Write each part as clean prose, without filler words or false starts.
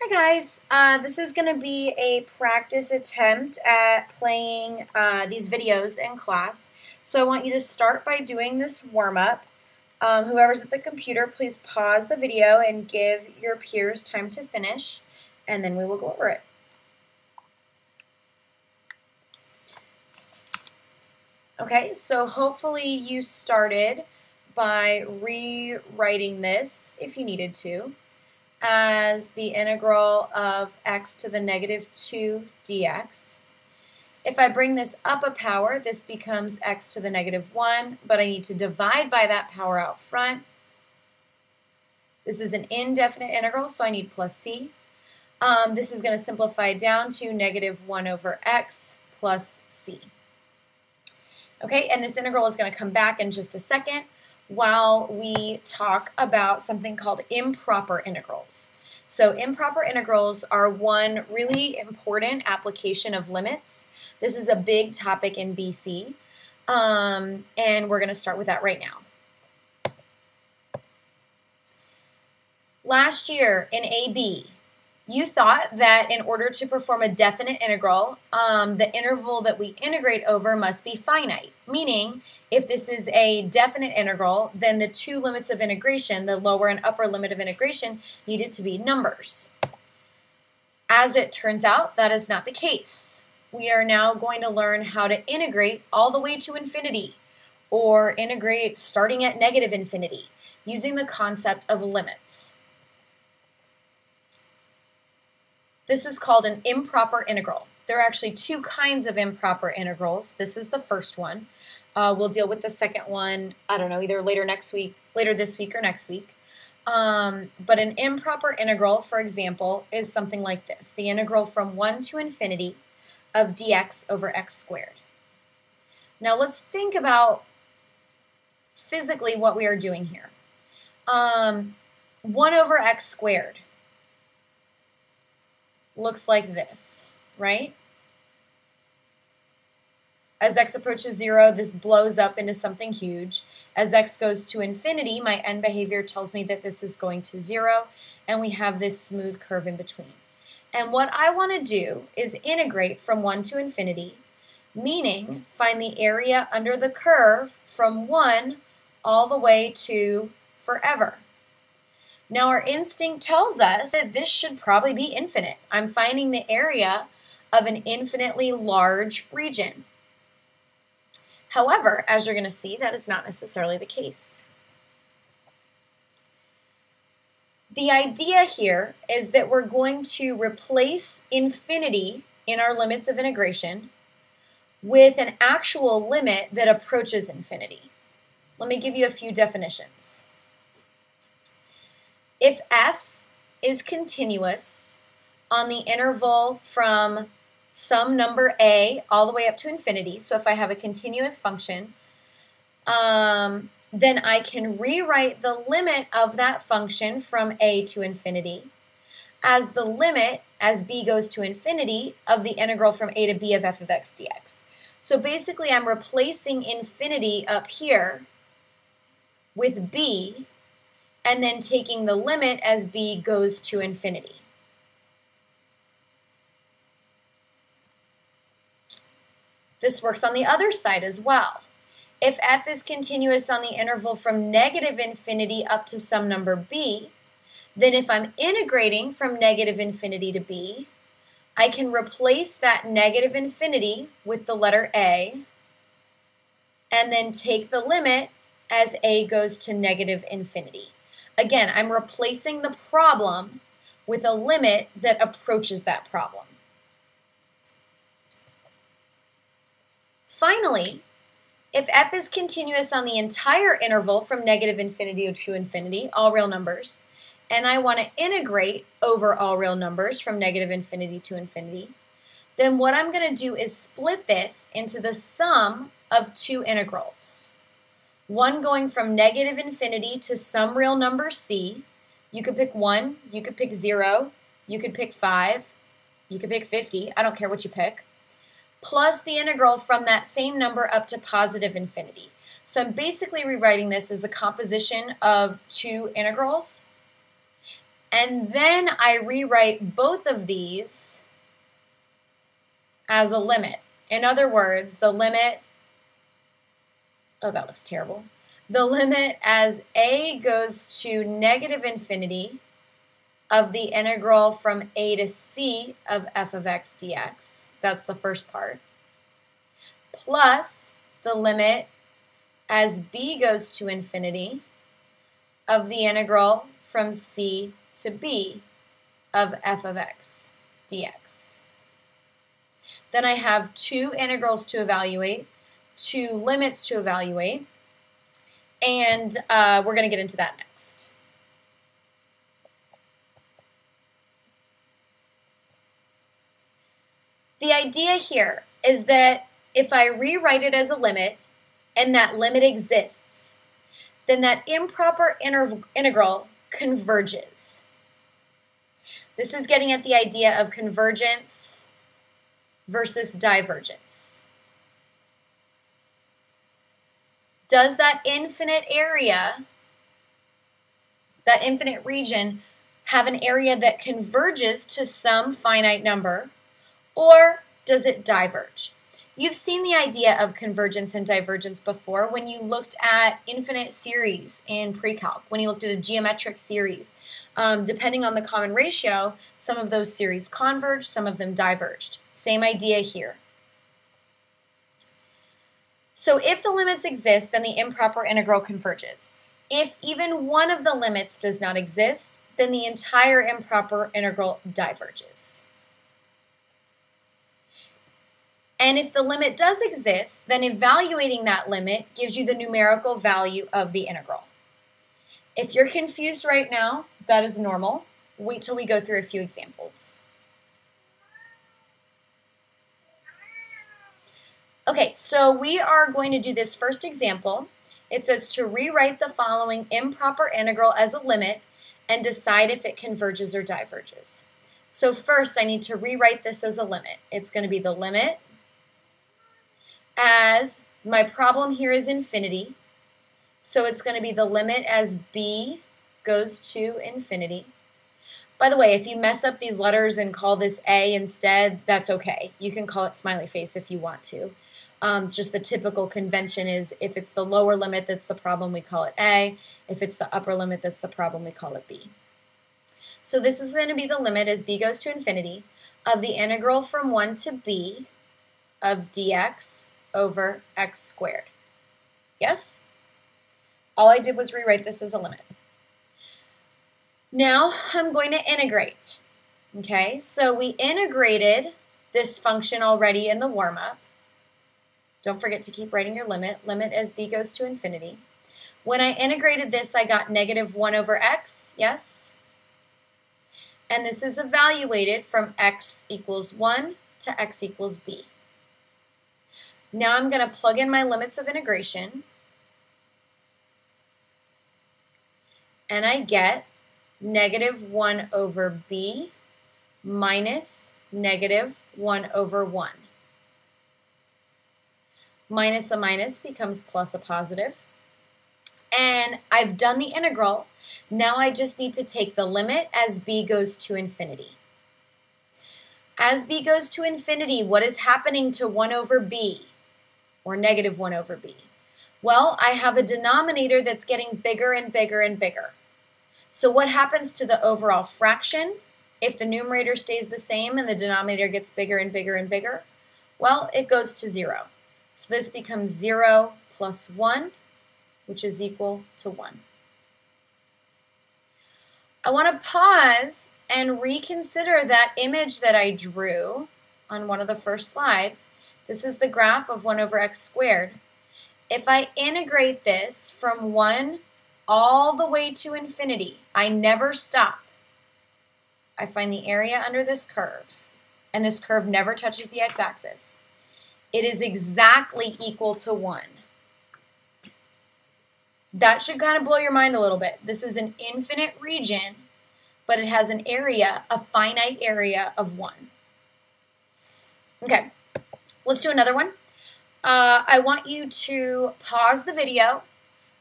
Hi guys, this is going to be a practice attempt at playing these videos in class. So I want you to start by doing this warm-up. Whoever's at the computer, please pause the video and give your peers time to finish, and then we will go over it. Okay, so hopefully you started by rewriting this, if you needed to, as the integral of x to the negative 2 dx. If I bring this up a power, this becomes x to the negative 1, but I need to divide by that power out front. This is an indefinite integral, so I need plus c. This is going to simplify down to negative 1 over x plus c. Okay, and this integral is going to come back in just a second while we talk about something called improper integrals. So improper integrals are one really important application of limits. This is a big topic in BC, and we're going to start with that right now. Last year in AB, you thought that in order to perform a definite integral, the interval that we integrate over must be finite, meaning if this is a definite integral, then the two limits of integration, the lower and upper limit of integration, needed to be numbers. As it turns out, that is not the case. We are now going to learn how to integrate all the way to infinity, or integrate starting at negative infinity, using the concept of limits. This is called an improper integral. There are actually two kinds of improper integrals. This is the first one. We'll deal with the second one, I don't know, either later this week or next week. But an improper integral, for example, is something like this. The integral from 1 to infinity of dx over x squared. Now let's think about physically what we are doing here. 1 over x squared looks like this, right? As x approaches 0, this blows up into something huge. As x goes to infinity, my end behavior tells me that this is going to 0, and we have this smooth curve in between. And what I want to do is integrate from 1 to infinity, meaning find the area under the curve from 1 all the way to forever. Now our instinct tells us that this should probably be infinite. I'm finding the area of an infinitely large region. However, as you're going to see, that is not necessarily the case. The idea here is that we're going to replace infinity in our limits of integration with an actual limit that approaches infinity. Let me give you a few definitions. If f is continuous on the interval from some number a all the way up to infinity, so if I have a continuous function, then I can rewrite the limit of that function from a to infinity as the limit as b goes to infinity of the integral from a to b of f of x dx. So basically I'm replacing infinity up here with b, and then taking the limit as b goes to infinity. This works on the other side as well. If f is continuous on the interval from negative infinity up to some number b, then if I'm integrating from negative infinity to b, I can replace that negative infinity with the letter a, and then take the limit as a goes to negative infinity. Again, I'm replacing the problem with a limit that approaches that problem. Finally, if f is continuous on the entire interval from negative infinity to infinity, all real numbers, and I want to integrate over all real numbers from negative infinity to infinity, then what I'm going to do is split this into the sum of two integrals. One going from negative infinity to some real number c. You could pick 1, you could pick 0, you could pick 5, you could pick 50, I don't care what you pick, plus the integral from that same number up to positive infinity. So I'm basically rewriting this as the composition of two integrals, And then I rewrite both of these as a limit. In other words, the limit, oh, that looks terrible. The limit as a goes to negative infinity of the integral from a to c of f of x dx. That's the first part. Plus the limit as b goes to infinity of the integral from c to b of f of x dx. Then I have two integrals to evaluate, two limits to evaluate, and we're going to get into that next. The idea here is that if I rewrite it as a limit and that limit exists, then that improper integral converges. This is getting at the idea of convergence versus divergence. Does that infinite area, that infinite region, have an area that converges to some finite number, or does it diverge? You've seen the idea of convergence and divergence before when you looked at infinite series in pre-calc, when you looked at a geometric series. Depending on the common ratio, some of those series converged, some of them diverged. Same idea here. So if the limits exist, then the improper integral converges. If even one of the limits does not exist, then the entire improper integral diverges. And if the limit does exist, then evaluating that limit gives you the numerical value of the integral. If you're confused right now, that is normal. Wait till we go through a few examples. Okay, so we are going to do this first example. It says to rewrite the following improper integral as a limit and decide if it converges or diverges. So first I need to rewrite this as a limit. It's going to be the limit as, my problem here is infinity, so it's going to be the limit as b goes to infinity. By the way, if you mess up these letters and call this a instead, that's okay. You can call it smiley face if you want to. Just the typical convention is if it's the lower limit that's the problem, we call it a. If it's the upper limit that's the problem, we call it b. So this is going to be the limit as b goes to infinity of the integral from 1 to b of dx over x squared. Yes? All I did was rewrite this as a limit. Now I'm going to integrate. Okay, so we integrated this function already in the warm-up. Don't forget to keep writing your limit. Limit as b goes to infinity. When I integrated this, I got negative 1 over x, yes? And this is evaluated from x equals 1 to x equals b. Now I'm going to plug in my limits of integration, and I get negative 1 over b minus negative 1 over 1. Minus a minus becomes plus a positive. And I've done the integral. Now I just need to take the limit as b goes to infinity. As b goes to infinity, what is happening to 1 over b? Or negative 1 over b? Well, I have a denominator that's getting bigger and bigger and bigger. So what happens to the overall fraction if the numerator stays the same and the denominator gets bigger and bigger and bigger? Well, it goes to 0. So this becomes 0 plus 1, which is equal to 1. I want to pause and reconsider that image that I drew on one of the first slides. This is the graph of 1 over x squared. If I integrate this from 1 all the way to infinity, I never stop. I find the area under this curve, and this curve never touches the x-axis. It is exactly equal to 1. That should kind of blow your mind a little bit. This is an infinite region, but it has an area, a finite area of 1. Okay. Let's do another one. I want you to pause the video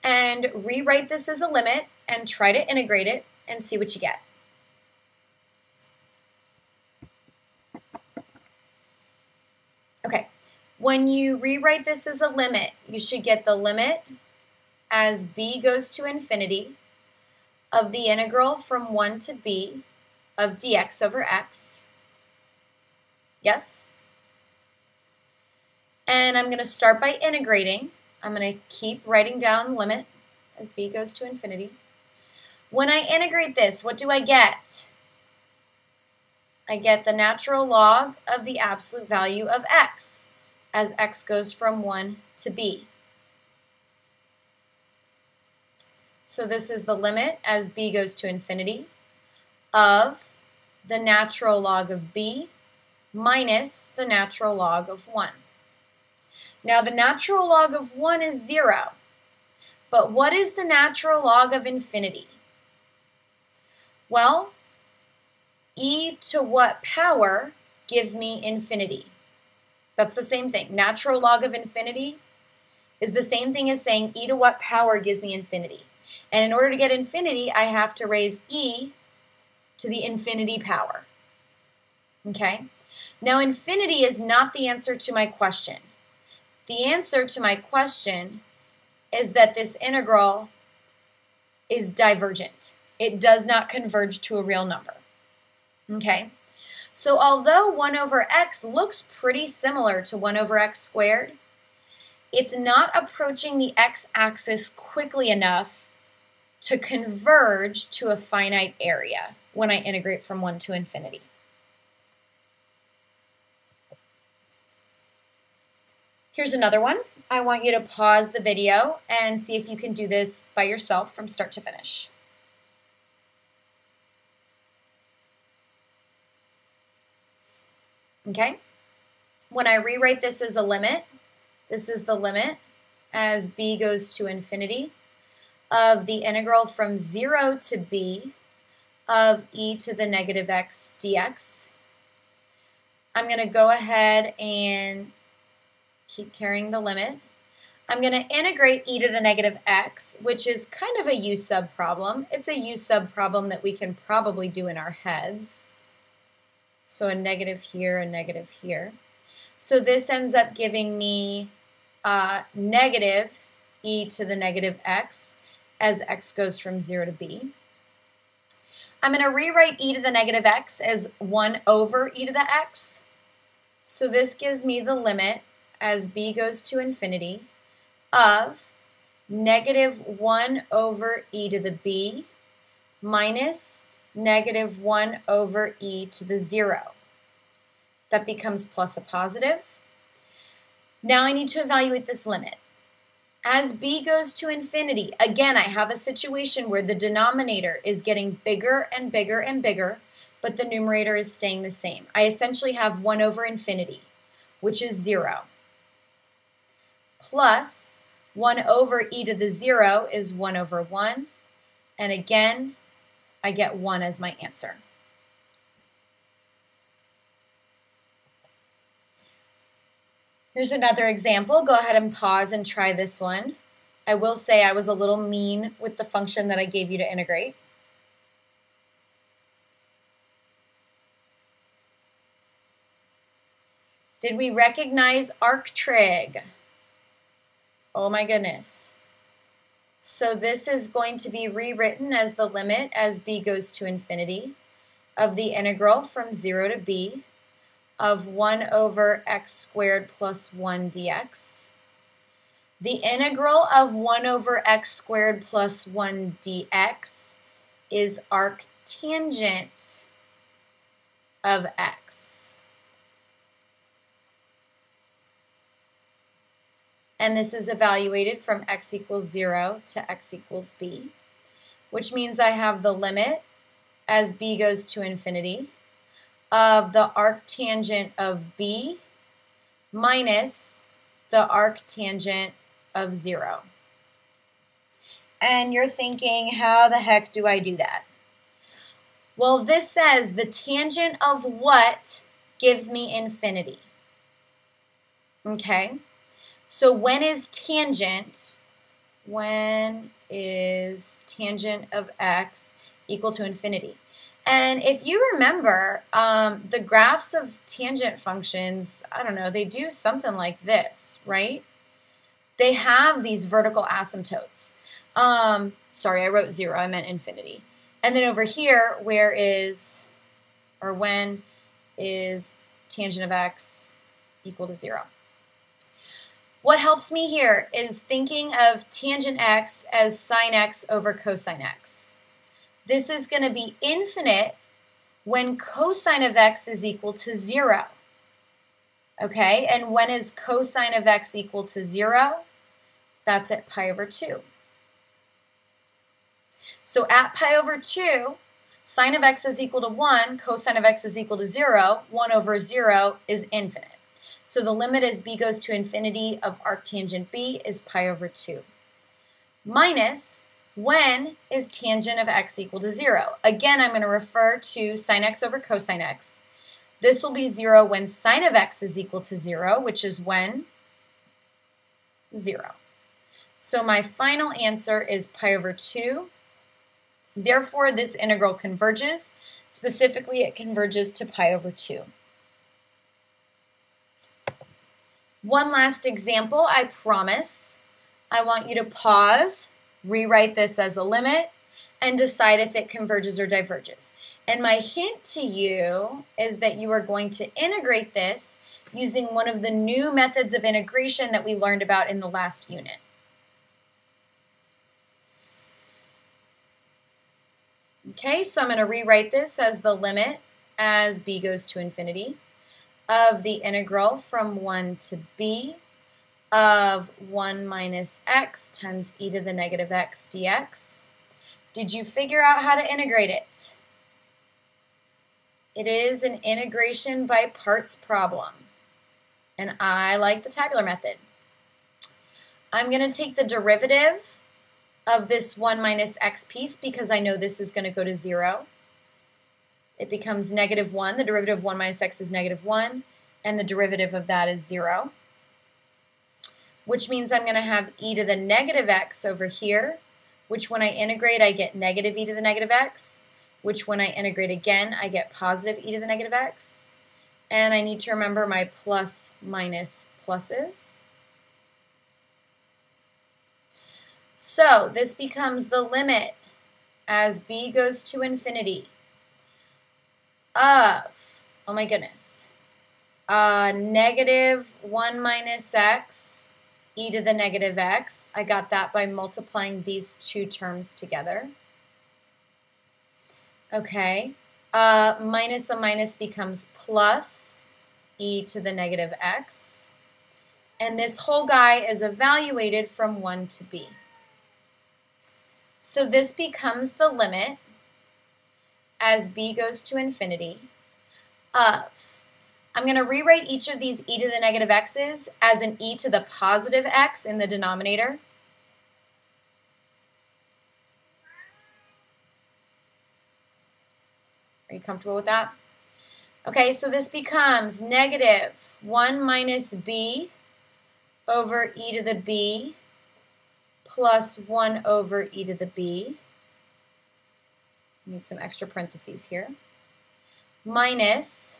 and rewrite this as a limit and try to integrate it and see what you get. Okay, when you rewrite this as a limit, you should get the limit as b goes to infinity of the integral from 1 to b of dx over x. Yes? And I'm going to start by integrating. I'm going to keep writing down limit as b goes to infinity. When I integrate this, what do I get? I get the natural log of the absolute value of x as x goes from 1 to b. So this is the limit as b goes to infinity of the natural log of b minus the natural log of 1. Now the natural log of 1 is 0, but what is the natural log of infinity? Well, e to what power gives me infinity? That's the same thing. Natural log of infinity is the same thing as saying e to what power gives me infinity. And in order to get infinity, I have to raise e to the infinity power. Okay? Now, infinity is not the answer to my question. The answer to my question is that this integral is divergent. It does not converge to a real number. Okay? So although 1 over x looks pretty similar to 1 over x squared, it's not approaching the x-axis quickly enough to converge to a finite area when I integrate from 1 to infinity. Here's another one. I want you to pause the video and see if you can do this by yourself from start to finish. Okay? When I rewrite this as a limit, this is the limit as b goes to infinity of the integral from 0 to b of e to the negative x dx. I'm going to go ahead and keep carrying the limit. I'm going to integrate e to the negative x, which is kind of a u sub problem. It's a u sub problem that we can probably do in our heads. So a negative here, a negative here. So this ends up giving me negative e to the negative x as x goes from 0 to b. I'm going to rewrite e to the negative x as 1 over e to the x. So this gives me the limit as b goes to infinity of negative 1 over e to the b minus negative 1 over e to the 0. That becomes plus a positive. Now I need to evaluate this limit. As b goes to infinity, again, I have a situation where the denominator is getting bigger and bigger and bigger, but the numerator is staying the same. I essentially have 1 over infinity, which is 0, plus 1 over e to the 0 is 1 over 1, and again, I get 1 as my answer. Here's another example. Go ahead and pause and try this one. I will say I was a little mean with the function that I gave you to integrate. Did we recognize arctrig? Oh my goodness. So this is going to be rewritten as the limit as b goes to infinity of the integral from 0 to b of 1 over x squared plus 1 dx. The integral of 1 over x squared plus 1 dx is arctangent of x. And this is evaluated from x equals 0 to x equals b, which means I have the limit as b goes to infinity of the arctangent of b minus the arctangent of 0. And you're thinking, how the heck do I do that? Well, this says the tangent of what gives me infinity. Okay? So when is tangent of x equal to infinity. And if you remember, the graphs of tangent functions, I don't know, they do something like this, right? They have these vertical asymptotes. Sorry, I wrote 0, I meant infinity. And then over here, when is tangent of x equal to 0? What helps me here is thinking of tangent x as sine x over cosine x. This is going to be infinite when cosine of x is equal to 0. Okay, and when is cosine of x equal to 0? That's at pi over 2. So at pi over 2, sine of x is equal to 1, cosine of x is equal to 0, 1 over 0 is infinite. So the limit as b goes to infinity of arctangent b is pi over 2. Minus, when is tangent of x equal to 0? Again, I'm going to refer to sine x over cosine x. This will be 0 when sine of x is equal to 0, which is when? 0. So my final answer is pi over 2. Therefore, this integral converges. Specifically, it converges to pi over 2. One last example, I promise. I want you to pause, rewrite this as a limit, and decide if it converges or diverges. And my hint to you is that you are going to integrate this using one of the new methods of integration that we learned about in the last unit. Okay, so I'm going to rewrite this as the limit as b goes to infinity of the integral from 1 to b of 1 minus x times e to the negative x dx. Did you figure out how to integrate it? It is an integration by parts problem, and I like the tabular method. I'm going to take the derivative of this 1 minus x piece because I know this is going to go to 0. It becomes negative 1. The derivative of 1 minus x is negative 1, and the derivative of that is 0, which means I'm going to have e to the negative x over here, which when I integrate, I get negative e to the negative x, which when I integrate again, I get positive e to the negative x. And I need to remember my plus minus pluses. So this becomes the limit as b goes to infinity of, oh my goodness, negative 1 minus x e to the negative x. I got that by multiplying these two terms together. Okay, minus a minus becomes plus e to the negative x. And this whole guy is evaluated from 1 to b. So this becomes the limit as b goes to infinity of, I'm going to rewrite each of these e to the negative x's as an e to the positive x in the denominator. Are you comfortable with that? Okay, so this becomes negative 1 minus b over e to the b plus 1 over e to the b. I need some extra parentheses here. Minus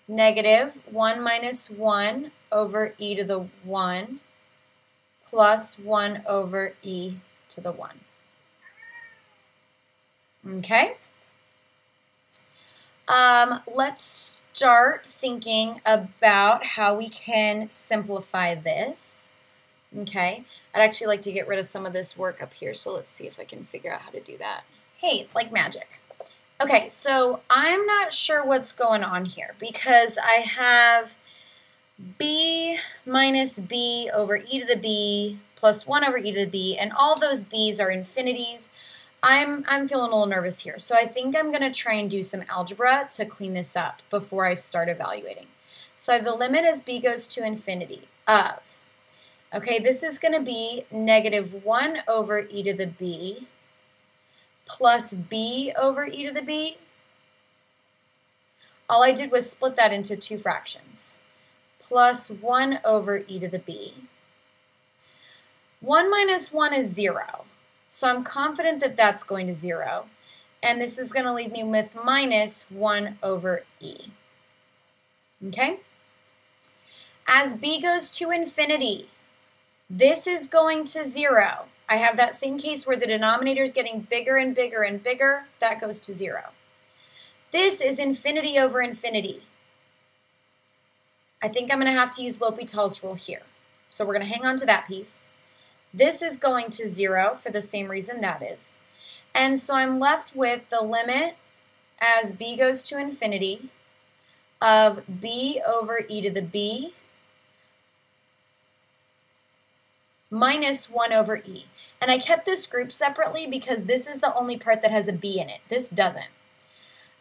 negative 1 minus 1 over e to the 1 plus 1 over e to the 1. Okay? Let's start thinking about how we can simplify this. Okay, I'd actually like to get rid of some of this work up here, so let's see if I can figure out how to do that. Hey, it's like magic. Okay, so I'm not sure what's going on here because I have b minus b over e to the b plus 1 over e to the b, and all those b's are infinities. I'm feeling a little nervous here, so I think I'm going to try and do some algebra to clean this up before I start evaluating. So I have the limit as b goes to infinity of, okay, this is going to be negative 1 over e to the b plus b over e to the b. All I did was split that into two fractions, plus 1 over e to the b. 1 minus 1 is 0. So I'm confident that that's going to 0. and this is going to leave me with minus 1 over e. Okay? As b goes to infinity, this is going to 0. I have that same case where the denominator is getting bigger and bigger and bigger. That goes to 0. This is infinity over infinity. I think I'm going to have to use L'Hopital's rule here. So we're going to hang on to that piece. This is going to 0 for the same reason that is. And so I'm left with the limit as b goes to infinity of b over e to the b minus 1 over e. And I kept this group separately because this is the only part that has a b in it. This doesn't.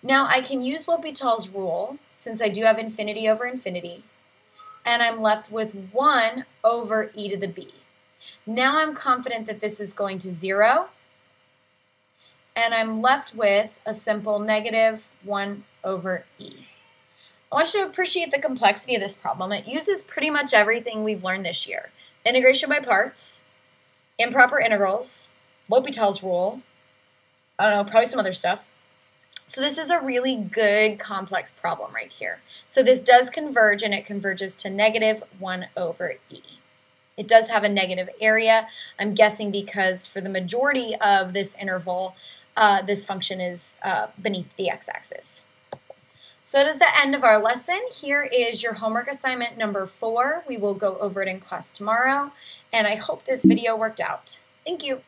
Now I can use L'Hopital's rule since I do have infinity over infinity, and I'm left with 1 over e to the b. Now I'm confident that this is going to 0, and I'm left with a simple negative 1 over e. I want you to appreciate the complexity of this problem. It uses pretty much everything we've learned this year. Integration by parts, improper integrals, L'Hopital's rule, I don't know, probably some other stuff. So this is a really good complex problem right here. So this does converge, and it converges to negative 1 over e. It does have a negative area. I'm guessing because for the majority of this interval, this function is beneath the x-axis. So that is the end of our lesson. Here is your homework assignment number 4. We will go over it in class tomorrow, and I hope this video worked out. Thank you.